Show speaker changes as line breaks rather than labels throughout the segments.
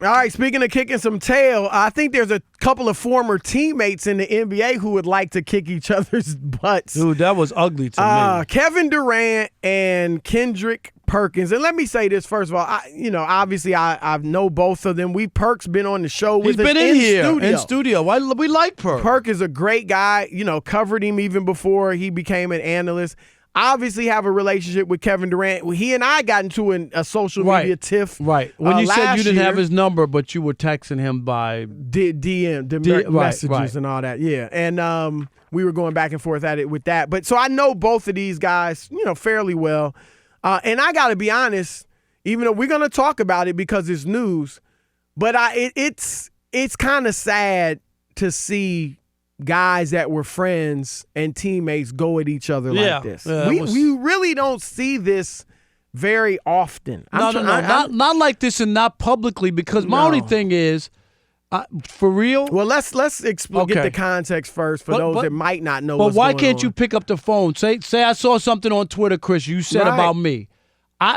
All right, speaking of kicking some tail, I think there's a couple of former teammates in the NBA who would like to kick each other's butts.
Dude, that was ugly to me.
Kevin Durant and Kendrick Perkins. And let me say this, first of all, obviously I know both of them. Perk's been on the show with us
He's been in studio. We like Perk.
Perk is a great guy, covered him even before he became an analyst. Obviously have a relationship with Kevin Durant. He and I got into a social media tiff.
Right. When you said you didn't have his number, but you were texting him by
DM, messages and all that. Yeah. And we were going back and forth at it with that. But so I know both of these guys, fairly well. And I got to be honest, even though we're going to talk about it because it's news, but it's kind of sad to see guys that were friends and teammates go at each other like this. We really don't see this very often.
Not like this and not publicly, because my only thing is, for real.
Well, let's get the context first for those that might not know what's
going on.
But
why can't you pick up the phone? Say I saw something on Twitter, Chris, you said about me.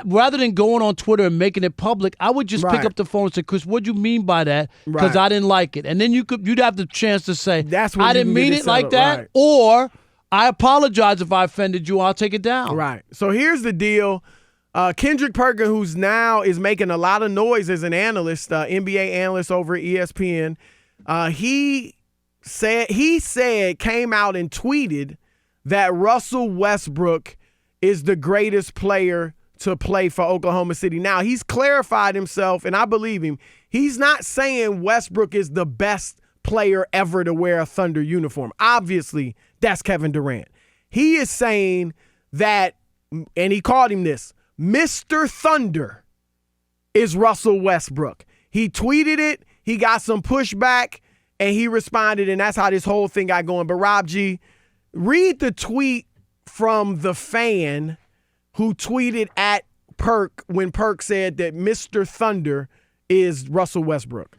Rather than going on Twitter and making it public, I would just pick up the phone and say, Chris, what do you mean by that? Because I didn't like it. And then you'd have the chance to say, I didn't mean it like that, or I apologize if I offended you, I'll take it down.
Right. So here's the deal. Kendrick Perkins, who's now is making a lot of noise as an analyst, NBA analyst over at ESPN, came out and tweeted that Russell Westbrook is the greatest player to play for Oklahoma City. Now, he's clarified himself, and I believe him. He's not saying Westbrook is the best player ever to wear a Thunder uniform. Obviously, that's Kevin Durant. He is saying that, and he called him this, Mr. Thunder is Russell Westbrook. He tweeted it, he got some pushback, and he responded, and that's how this whole thing got going. But Rob G, read the tweet from the fan who tweeted at Perk when Perk said that Mr. Thunder is Russell Westbrook.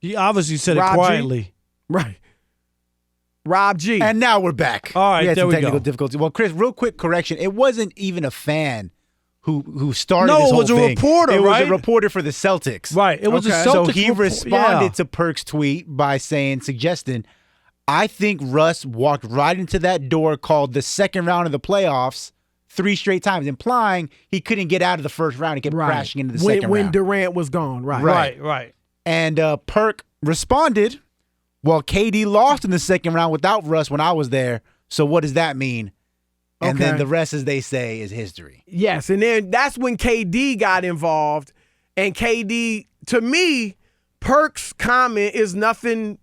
He obviously said it quietly.
G? Right. Rob G.
And now we're back.
All right,
we had
there
some
we
technical
go.
difficulty. Well, Chris, real quick correction. It wasn't even a fan who started this whole thing.
No, it was a reporter,
It
right?
was a reporter for the Celtics.
Right. It was a Celtics.
So he responded to Perk's tweet by suggesting, I think Russ walked right into that door called the second round of the playoffs 3 straight times, implying he couldn't get out of the first round. He kept crashing into the second round.
When Durant was gone.
Right. And Perk responded, well, KD lost in the second round without Russ when I was there, so what does that mean? And then the rest, as they say, is history.
Yes, and then that's when KD got involved. And KD, to me, Perk's comment is nothing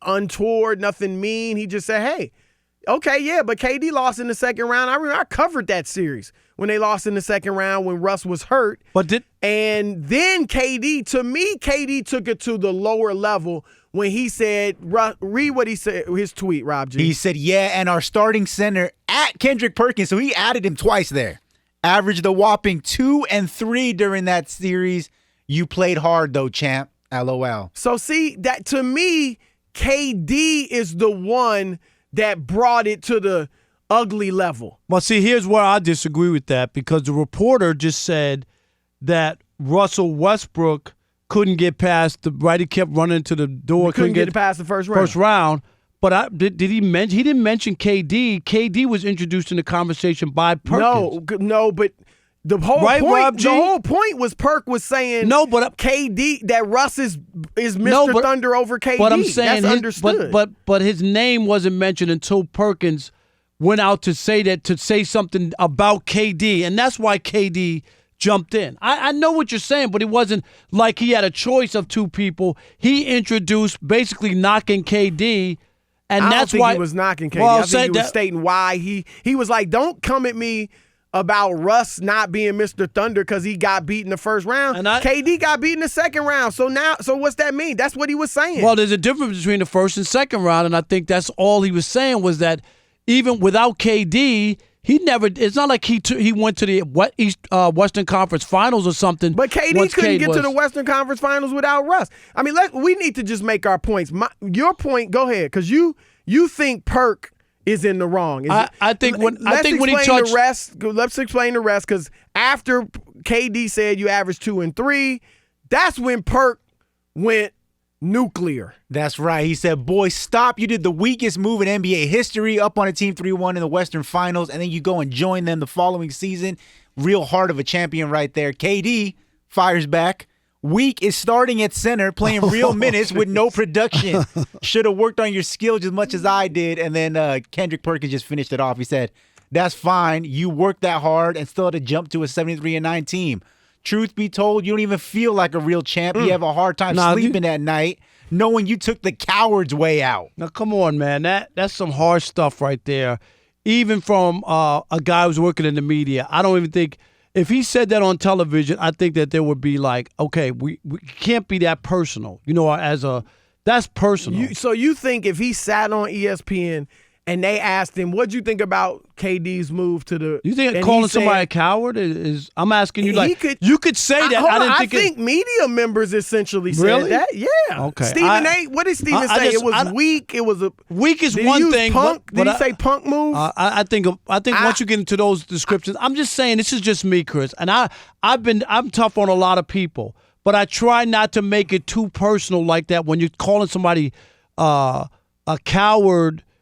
untoward, nothing mean. He just said, hey, okay, yeah, but KD lost in the second round. I remember I covered that series when they lost in the second round when Russ was hurt. And then KD took it to the lower level when he said, read what he said, his tweet, Rob G.
He said, yeah, and our starting center at Kendrick Perkins, so he added him twice there, averaged a whopping 2 and 3 during that series. You played hard, though, champ. LOL.
So, see, that to me, KD is the one that brought it to the ugly level.
Well, see, here's where I disagree with that, because the reporter just said that Russell Westbrook couldn't get past he kept running to the door.
Couldn't get past the first round.
But did he mention? He didn't mention KD. KD was introduced in the conversation by Perkins.
No, but the whole point. The whole point was Perk was saying KD, that Russ is Mr. Thunder over KD.
But I'm saying
that's understood.
But his name wasn't mentioned until Perkins went out to say something about KD, and that's why KD jumped in. I know what you're saying, but it wasn't like he had a choice of 2 people. He introduced basically knocking KD, and that's why
he was knocking KD. I think he was stating why he was like, don't come at me about Russ not being Mr. Thunder because he got beat in the first round. KD got beat in the second round. So what's that mean? That's what he was saying.
Well, there's a difference between the first and second round, and I think that's all he was saying was that even without KD, he never. It's not like he went to the Western Conference Finals or something.
But KD couldn't get to the Western Conference Finals without Russ. I mean, we need to just make our points. Your point, go ahead, because you think Perk is in the wrong.
I think when he touched
let's explain the rest, because after KD said you averaged 2 and 3. That's when Perk went nuclear.
That's right. He said, boy, stop. You did the weakest move in NBA history, up on a team 3-1 in the Western Finals, and then you go and join them the following season. Real heart of a champion right there. KD fires back. Weak is starting at center, playing real minutes with no production. Should have worked on your skills as much as I did. And then Kendrick Perkins just finished it off. He said, that's fine. You worked that hard and still had to jump to a 73-9 team. Truth be told, you don't even feel like a real champ. You have a hard time sleeping at night knowing you took the coward's way out.
Now, come on, man. That's some harsh stuff right there. Even from a guy who's working in the media. I don't even think – if he said that on television, I think that there would be like, okay, we can't be that personal. You know, that's personal.
So you think if he sat on ESPN and they asked him, what'd you think about KD's move to the –
You think calling somebody a coward is – I'm asking you, like, you could say that.
I think media members essentially said that. Yeah.
Okay.
Stephen A. What did Stephen say? It was weak. It was a –
Weak is one thing.
Punk? Did he say punk move?
I think once you get into those descriptions, I'm just saying, this is just me, Chris. And I'm tough on a lot of people, but I try not to make it too personal like that when you're calling somebody a coward –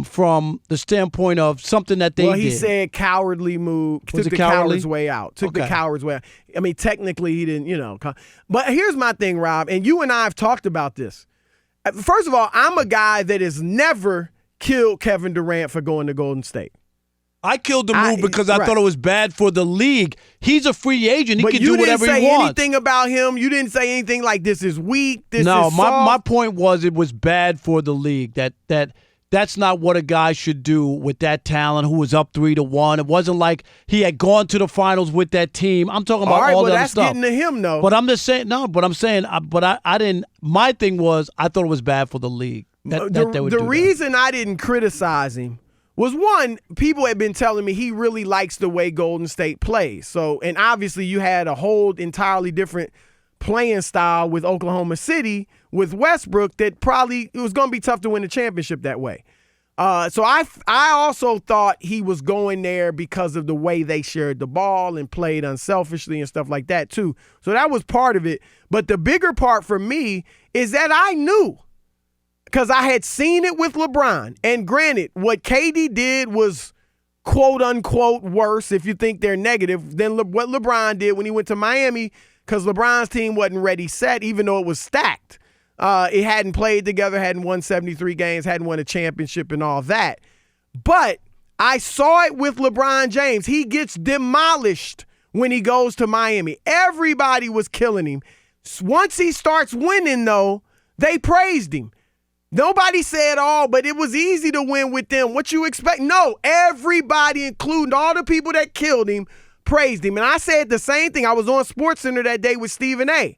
from the standpoint of something that they did.
Well, he said cowardly move. Took the coward's way out. Took the coward's way out. I mean, technically, he didn't, But here's my thing, Rob, and you and I have talked about this. First of all, I'm a guy that has never killed Kevin Durant for going to Golden State.
I killed the move because I thought it was bad for the league. He's a free agent. He can do whatever he wants.
You didn't say anything about him. You didn't say anything like this is weak, this is soft.
My point was it was bad for the league. That's not what a guy should do with that talent who was up 3-1. It wasn't like he had gone to the finals with that team. I'm talking about all that stuff.
That's getting to him, though.
But I'm just saying, I didn't. My thing was, I thought it was bad for the league.
The reason I didn't criticize him was, one, people had been telling me he really likes the way Golden State plays. So, and obviously you had a whole entirely different playing style with Oklahoma City with Westbrook that probably it was going to be tough to win the championship that way. So I also thought he was going there because of the way they shared the ball and played unselfishly and stuff like that too. So that was part of it. But the bigger part for me is that I knew because I had seen it with LeBron. And granted, what KD did was quote unquote worse if you think they're negative than what LeBron did when he went to Miami because LeBron's team wasn't ready set even though it was stacked. It hadn't played together, hadn't won 73 games, hadn't won a championship and all that. But I saw it with LeBron James. He gets demolished when he goes to Miami. Everybody was killing him. Once he starts winning, though, they praised him. Nobody said all, but it was easy to win with them. What you expect? No, everybody, including all the people that killed him, praised him. And I said the same thing. I was on SportsCenter that day with Stephen A.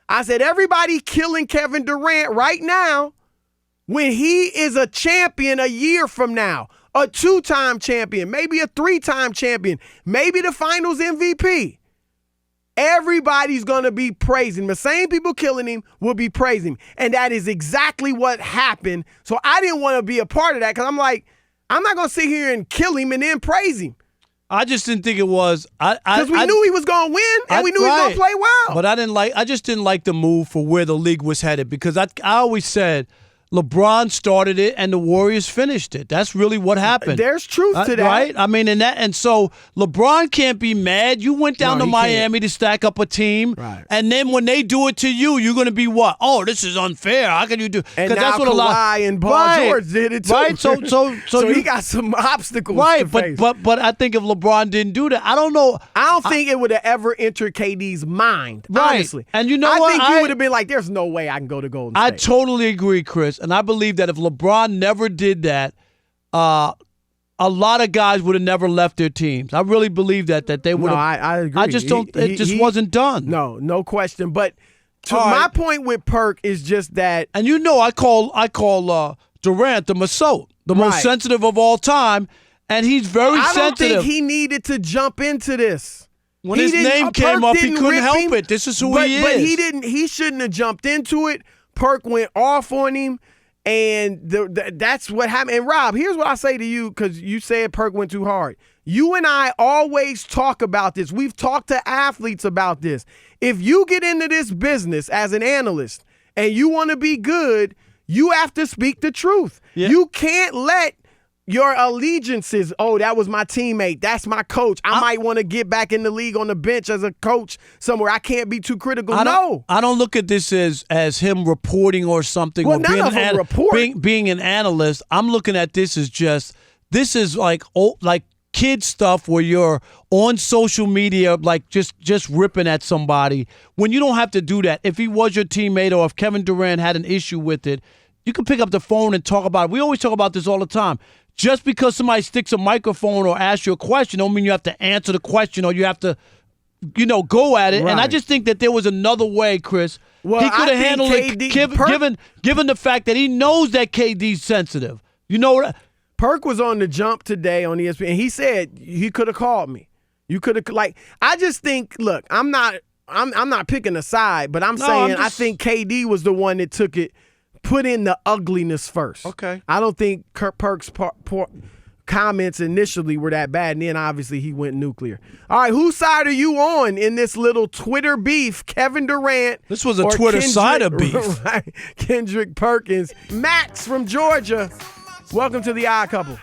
I said, everybody killing Kevin Durant right now when he is a champion a year from now, a 2-time champion, maybe a 3-time champion, maybe the finals MVP. Everybody's going to be praising him. The same people killing him will be praising him. And that is exactly what happened. So I didn't want to be a part of that because I'm like, I'm not going to sit here and kill him and then praise him.
I just didn't think it was.
Because we knew he was going to win, and we knew he was going to play well.
But I just didn't like the move for where the league was headed because I always said LeBron started it and the Warriors finished it. That's really what happened.
There's truth to that,
right? I mean, and so LeBron can't be mad. You went down to Miami to stack up a team,
right? And
then when they do it to you, you're going to be what? Oh, this is unfair. How can you do?
And now that's what Kawhi and Paul George did it too.
Right? So
he got some obstacles.
Right,
to face.
but I think if LeBron didn't do that, I don't know.
I don't think it would have ever entered KD's mind.
Right.
Honestly,
and you know
I
what?
think you would have been like, "There's no way I can go to Golden State."
I totally agree, Chris. And I believe that if LeBron never did that, a lot of guys would have never left their teams. I really believe that they would have.
No, I agree.
I just don't. It just wasn't done.
No question. But my point with Perk is just that.
And I call Durant the Masot, the most sensitive of all time, and he's very sensitive.
I don't think he needed to jump into this.
When his name came up, he couldn't help it. This is who he is.
But he didn't. He shouldn't have jumped into it. Perk went off on him. And that's what happened. And Rob, here's what I say to you because you said Perk went too hard. You and I always talk about this. We've talked to athletes about this. If you get into this business as an analyst and you want to be good, you have to speak the truth. Yeah. You can't let your allegiances, oh, that was my teammate, that's my coach, I might want to get back in the league on the bench as a coach somewhere. I can't be too critical.
I don't look at this as him reporting or something.
Well,
or
none of them report.
Being an analyst, I'm looking at this as this is like kid stuff where you're on social media like just ripping at somebody when you don't have to do that. If he was your teammate or if Kevin Durant had an issue with it, you can pick up the phone and talk about it. We always talk about this all the time. Just because somebody sticks a microphone or asks you a question don't mean you have to answer the question or you have to, go at it. Right. And I just think that there was another way, Chris. Well, he could have handled it given the fact that he knows that KD's sensitive. You know what?
Perk was on the jump today on ESPN, and he said he could have called me. You could have I just think, look, I'm not picking a side, but I think KD was the one that put in the ugliness first.
Okay.
I don't think Perk's comments initially were that bad, and then obviously he went nuclear. All right, whose side are you on in this little Twitter beef? Kevin Durant.
This was a Twitter side of beef.
Right, Kendrick Perkins. Max from Georgia. Welcome to the Odd Couple.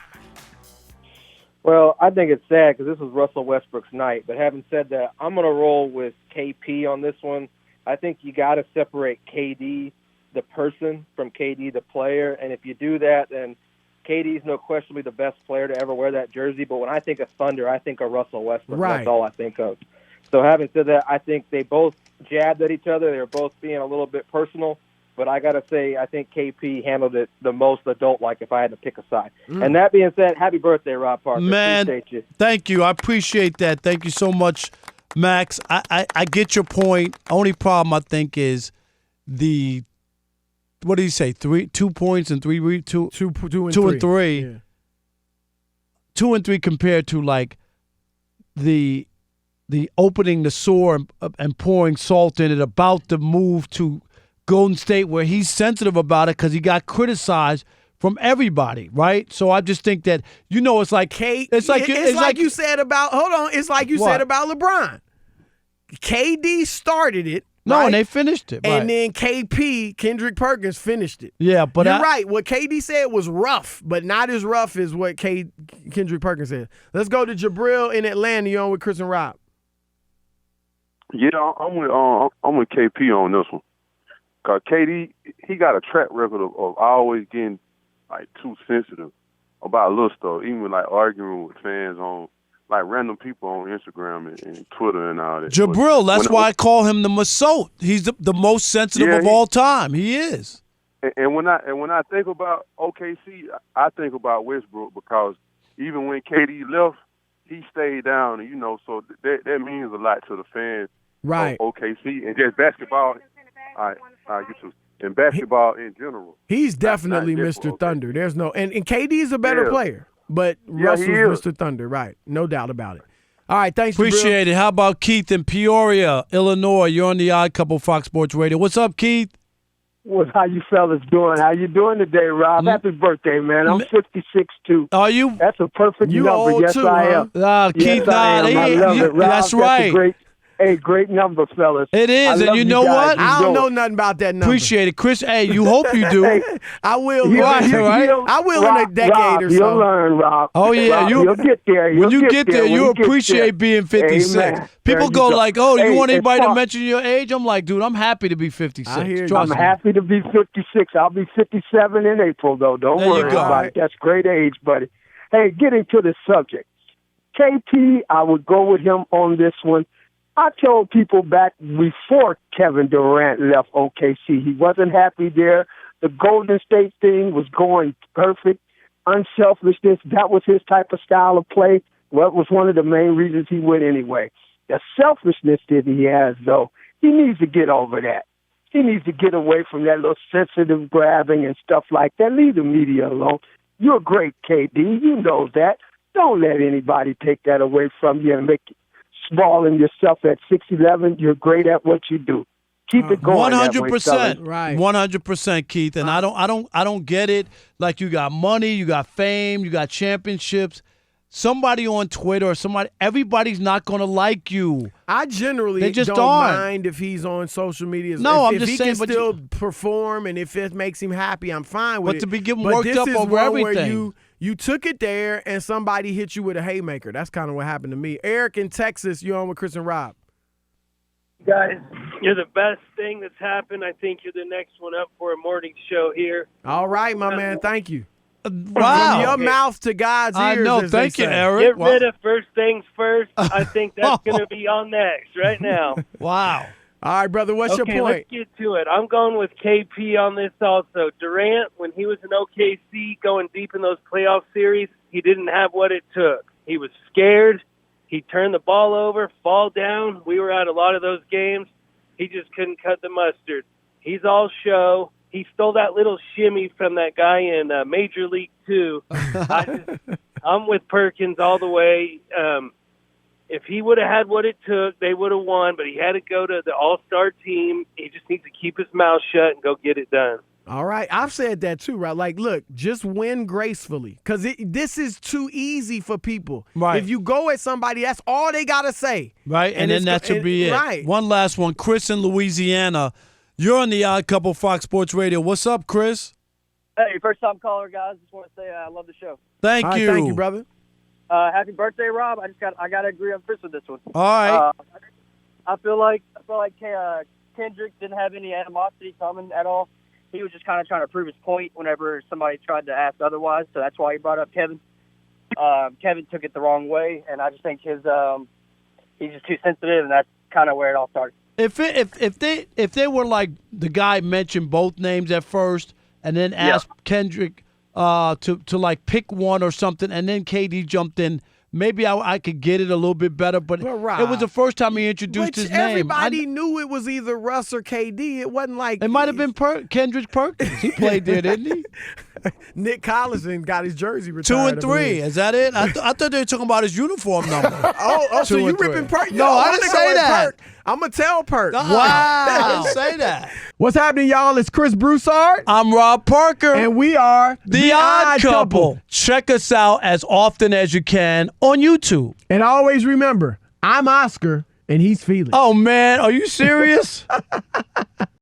Well, I think it's sad because this was Russell Westbrook's night. But having said that, I'm going to roll with KP on this one. I think you got to separate KD, the person, from KD, the player. And if you do that, then KD's no questionably the best player to ever wear that jersey. But when I think of Thunder, I think of Russell Westbrook.
Right.
That's all I think of. So having said that, I think they both jabbed at each other. They were both being a little bit personal. But I got to say, I think KP handled it the most adult-like if I had to pick a side. And that being said, happy birthday, Rob Parker.
Man,
appreciate you.
Thank you. I appreciate that. Thank you so much, Max. I get your point. Only problem, I think, is what did he say? 2 points and 3 two and three.
Yeah.
2 and 3 compared to like the opening the sore and pouring salt in it about the move to Golden State, where he's sensitive about it because he got criticized from everybody, right? So I just think that it's like
it's like you said about LeBron. KD started it.
No,
right?
And they finished it.
And
right.
then Kendrick Perkins finished it.
Yeah, but
you're right. What KD said was rough, but not as rough as what Kendrick Perkins said. Let's go to Jabril in Atlanta. You're on with Chris and Rob.
Yeah, I'm with KP on this one. Because KD, he got a track record of always getting, like, too sensitive about little stuff, even like arguing with fans on, like, random people on Instagram and Twitter and all that.
Jabril, that's why I call him the Masot. He's the most sensitive of all time. He is.
And when I think about OKC, I think about Westbrook because even when KD left, he stayed down, and, so that means a lot to the fans
right.
of OKC and just basketball. I get you. In basketball in general.
He's definitely Mr. Thunder. There's no and KD is a better player, but Russell's Mr. Thunder, right? No doubt about it. All right, thanks.
Appreciate it. How about Keith in Peoria, Illinois? You're on the Odd Couple Fox Sports Radio. What's up, Keith?
How you fellas doing? How you doing today, Rob? Happy birthday, man. I'm 56 too.
Are you?
That's a perfect number.
Old
yes,
too,
I
huh?
am.
Keith,
I love it, Rob.
That's right.
Great number, fellas.
It is, and you know what?
I don't know nothing about that number.
Appreciate it, Chris. Hey, you hope you do.
I will.
Right?
I will in a decade or so.
You'll learn, Rob.
Oh yeah,
Rob, you'll get there.
When you get there, you appreciate being 56.
Amen.
People go like, "Oh, you want anybody to mention your age?" I'm like, dude, I'm happy to be 56.
I hear you.
I'm happy to be 56. I'll be 57 in April, though. Don't worry about it. That's great age, buddy. Hey, getting to the subject. KP, I would go with him on this one. I told people back before Kevin Durant left OKC, he wasn't happy there. The Golden State thing was going perfect. Unselfishness, that was his type of style of play. Well, it was one of the main reasons he went anyway. The selfishness that he has, though, he needs to get over that. He needs to get away from that little sensitive grabbing and stuff like that. Leave the media alone. You're great, KD. You know that. Don't let anybody take that away from you and make you balling yourself at 6'11". You're great at what you do. Keep it going.
100%.
Right.
100%, Keith. And I don't get it. Like, you got money, you got fame, you got championships. somebody on Twitter or everybody's not going to like you.
I generally
they just
don't
aren't.
mind if he's on social media.
No, I'm
if
just
he
saying,
can still perform and if it makes him happy, I'm fine with it.
But to be getting
but
worked
this
up
is
over
one
everything.
Where you took it there and somebody hit you with a haymaker. That's kind of what happened to me. Eric in Texas, you're on with Chris and Rob.
Guys, you're the best thing that's happened. I think you're the next one up for a morning show here.
All right, my man. Thank you.
Wow.
From your mouth to God's ears.
I know.
As
Thank
they
you,
say.
Eric.
Get rid of first things first. I think that's going to be on next right now.
Wow.
All right, brother. What's your point?
Let's get to it. I'm going with KP on this also. Durant, when he was in OKC going deep in those playoff series, he didn't have what it took. He was scared. He turned the ball over, fall down. We were at a lot of those games. He just couldn't cut the mustard. He's all show. He stole that little shimmy from that guy in Major League 2. I'm with Perkins all the way. If he would have had what it took, they would have won, but he had to go to the all-star team. He just needs to keep his mouth shut and go get it done.
All right. I've said that too, right? Like, look, just win gracefully because this is too easy for people.
Right.
If you go at somebody, that's all they got to say.
Right, and then that should be it.
Right.
One last one. Chris in Louisiana. You're on the Odd Couple Fox Sports Radio. What's up, Chris?
Hey, first-time caller, guys. Just want to say I love the show.
Thank
All right,
you.
Thank you, brother.
Happy birthday, Rob. I got to agree on Chris with this one.
All right.
I feel like Kendrick didn't have any animosity coming at all. He was just kind of trying to prove his point whenever somebody tried to ask otherwise. So that's why he brought up Kevin. Kevin took it the wrong way, and I just think he's just too sensitive, and that's kind of where it all started.
If they were like the guy mentioned both names at first, and then asked Kendrick to like pick one or something, and then KD jumped in, maybe I could get it a little bit better. But
Rob,
it was the first time he introduced his name.
Everybody knew it was either Russ or KD. It wasn't like
it might have been Kendrick Perkins. He played there, didn't he?
Nick Collison got his jersey retired.
2 and 3. Is that it? I thought they were talking about his uniform number.
So you
2 and 3.
ripping Perk?
No, I didn't say that.
I'm going to tell Perk.
Wow. I didn't say that.
What's happening, y'all? It's Chris Broussard.
I'm Rob Parker.
And we are
The Odd Couple. Check us out as often as you can on YouTube.
And always remember, I'm Oscar and he's Felix.
Oh, man. Are you serious?